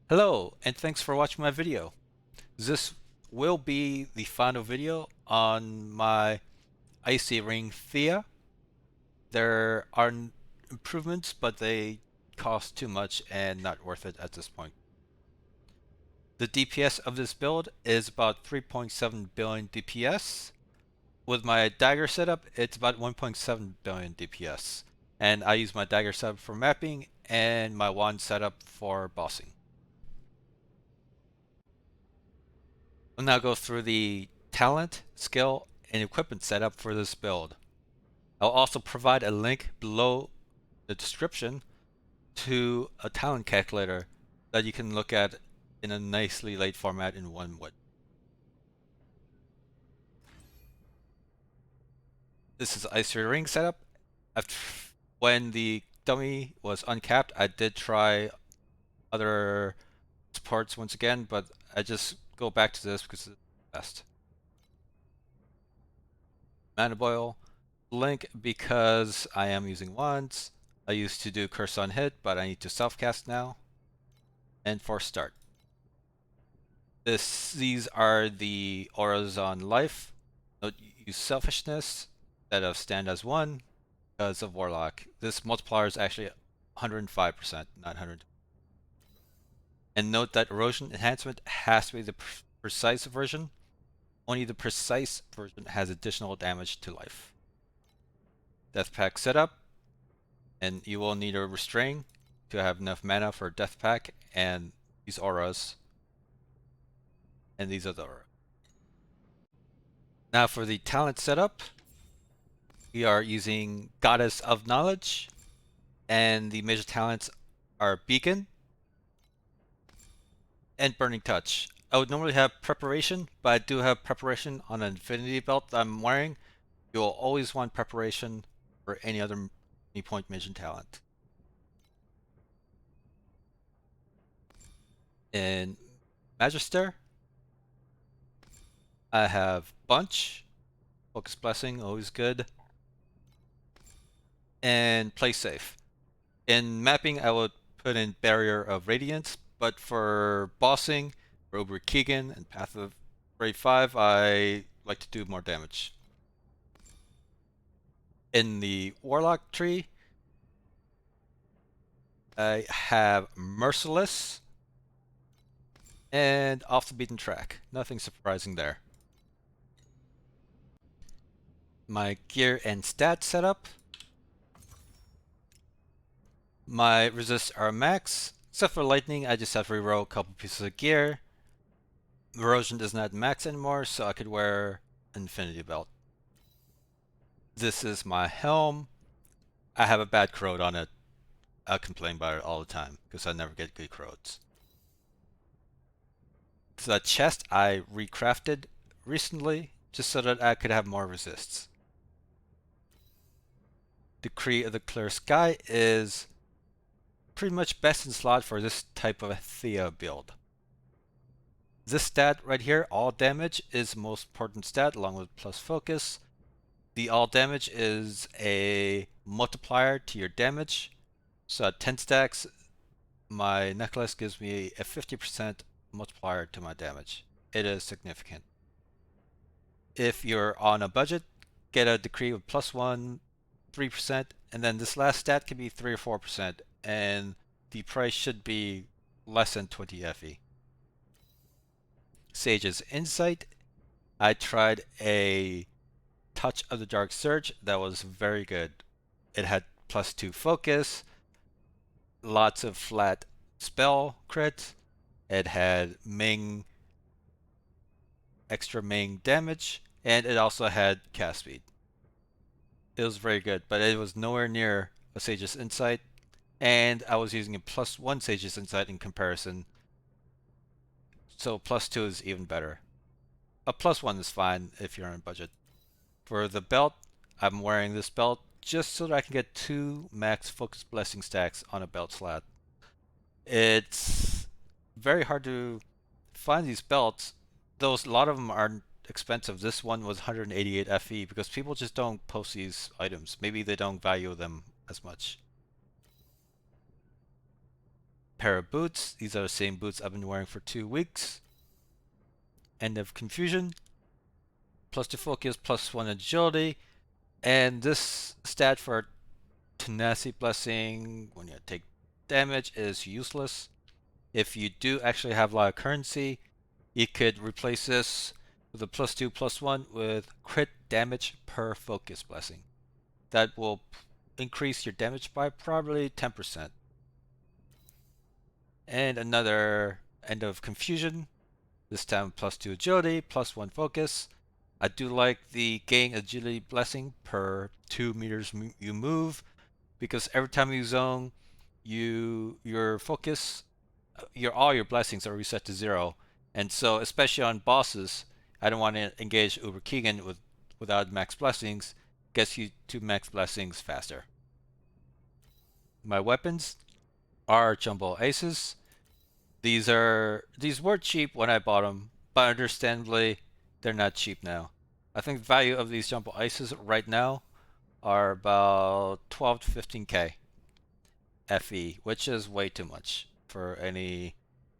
Hello, and thanks for watching my video. This will be the final video on my Icy Ring Thea. There are improvements, but they cost too much and not worth it at this point. The DPS of this build is about 3.7 billion DPS. With my dagger setup, it's about 1.7 billion DPS. And I use my dagger setup for mapping and my wand setup for bossing. We'll now go through the talent, skill, and equipment setup for this build. I'll also provide a link below the description to a talent calculator that you can look at in a nicely laid format in one wood. This is Icy Ring setup. When the dummy was uncapped, I did try other supports once again, but I just go back to this because it's the best. Mana Boil link because I am using wands. I used to do curse on hit, but I need to self-cast now. And for start. These are the auras on life. Note use selfishness instead of stand as one because of warlock. This multiplier is actually 105%, not 100. And note that erosion enhancement has to be the precise version. Only the precise version has additional damage to life. Death pack setup, and you will need a restrain to have enough mana for death pack and these auras. And these are the auras. Now for the talent setup, we are using Goddess of Knowledge, and the major talents are Beacon and Burning Touch. I would normally have Preparation, but I do have Preparation on an Infinity Belt that I'm wearing. You'll always want Preparation for any other point mission talent. In Magister, I have Bunch, Focus Blessing, always good, and Play Safe. In mapping, I would put in Barrier of Radiance, but for bossing, for Keegan and Path of Grade 5, I like to do more damage. In the Warlock tree, I have Merciless and Off the Beaten Track. Nothing surprising there. My gear and stat setup. My resists are max. Except for lightning, I just have to reroll a couple pieces of gear. Erosion is not max anymore, so I could wear Infinity Belt. This is my helm. I have a bad corrode on it. I complain about it all the time because I never get good corrodes. The chest I recrafted recently just so that I could have more resists. Decree of the Clear Sky is pretty much best in slot for this type of Thea build. This stat right here, all damage, is the most important stat along with plus focus. The all damage is a multiplier to your damage. So at 10 stacks, my necklace gives me a 50% multiplier to my damage. It is significant. If you're on a budget, get a decree with +1, 3%, and then this last stat can be 3 or 4%, and the price should be less than 20 FE. Sage's Insight. I tried a Touch of the Dark Surge that was very good. It had +2 focus, lots of flat spell crits. It had extra Ming damage, and it also had cast speed. It was very good, but it was nowhere near a Sage's Insight, and I was using a +1 Sage's Insight in comparison, so +2 is even better. A +1 is fine if you're on a budget. For the belt, I'm wearing this belt just so that I can get 2 max focus blessing stacks on a belt slot. It's very hard to find these belts, though a lot of them are expensive. This one was 188 FE because people just don't post these items. Maybe they don't value them as much. pair of boots. These are the same boots I've been wearing for 2 weeks. End of confusion. +2 focus, +1 agility. And this stat for tenacity blessing when you take damage is useless. If you do actually have a lot of currency, you could replace this with a +2 +1 with crit damage per focus blessing. That will increase your damage by probably 10%. And another End of Confusion, this time +2 agility, +1 focus. I do like the gain agility blessing per 2 meters you move, because every time you zone, your focus, all your blessings are reset to 0. And so, especially on bosses, I don't want to engage Uber Keegan without max blessings. Gets you to max blessings faster. My weapons are jumbo aces. These were cheap when I bought them, but understandably, they're not cheap now. I think the value of these jumbo aces right now are about 12 to 15k FE, which is way too much for any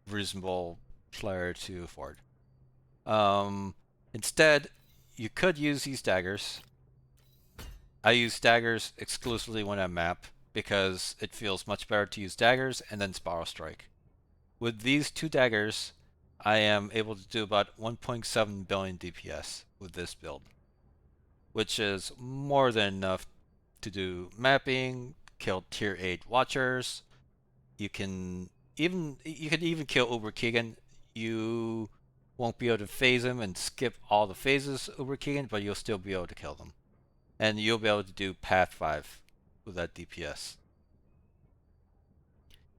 reasonable player to afford. Instead, you could use these daggers. I use daggers exclusively when I map because it feels much better to use daggers and then Spiral Strike. With these 2 daggers, I am able to do about 1.7 billion DPS with this build, which is more than enough to do mapping, kill tier 8 watchers. You could even kill Uber Keegan. You won't be able to phase him and skip all the phases Uber Keegan, but you'll still be able to kill them. And you'll be able to do Path 5 with that DPS.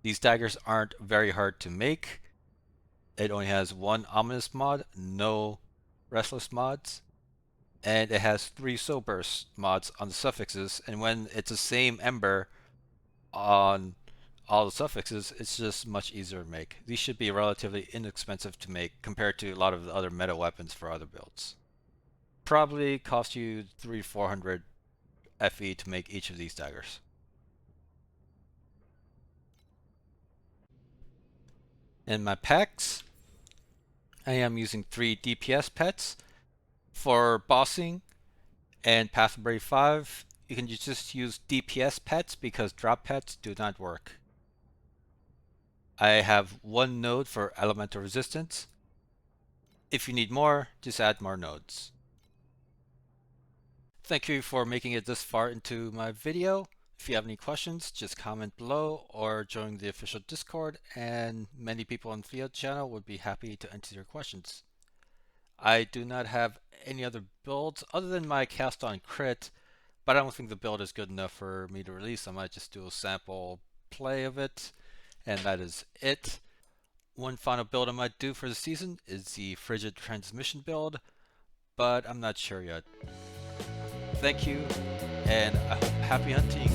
These daggers aren't very hard to make. It only has 1 ominous mod, no restless mods, and it has 3 soul burst mods on the suffixes, and when it's the same ember on all the suffixes, it's just much easier to make. These should be relatively inexpensive to make compared to a lot of the other meta weapons for other builds. Probably cost you 300 to 400 FE to make each of these daggers. In my packs, I am using 3 DPS pets. For bossing and Path of Brave 5, you can just use DPS pets because drop pets do not work. I have 1 node for elemental resistance. If you need more, just add more nodes. Thank you for making it this far into my video. If you have any questions, just comment below or join the official Discord, and many people on the Thea channel would be happy to answer your questions. I do not have any other builds other than my cast on crit, but I don't think the build is good enough for me to release. I might just do a sample play of it, and that is it. One final build I might do for the season is the Frigid Transmission build, but I'm not sure yet. Thank you, and happy hunting!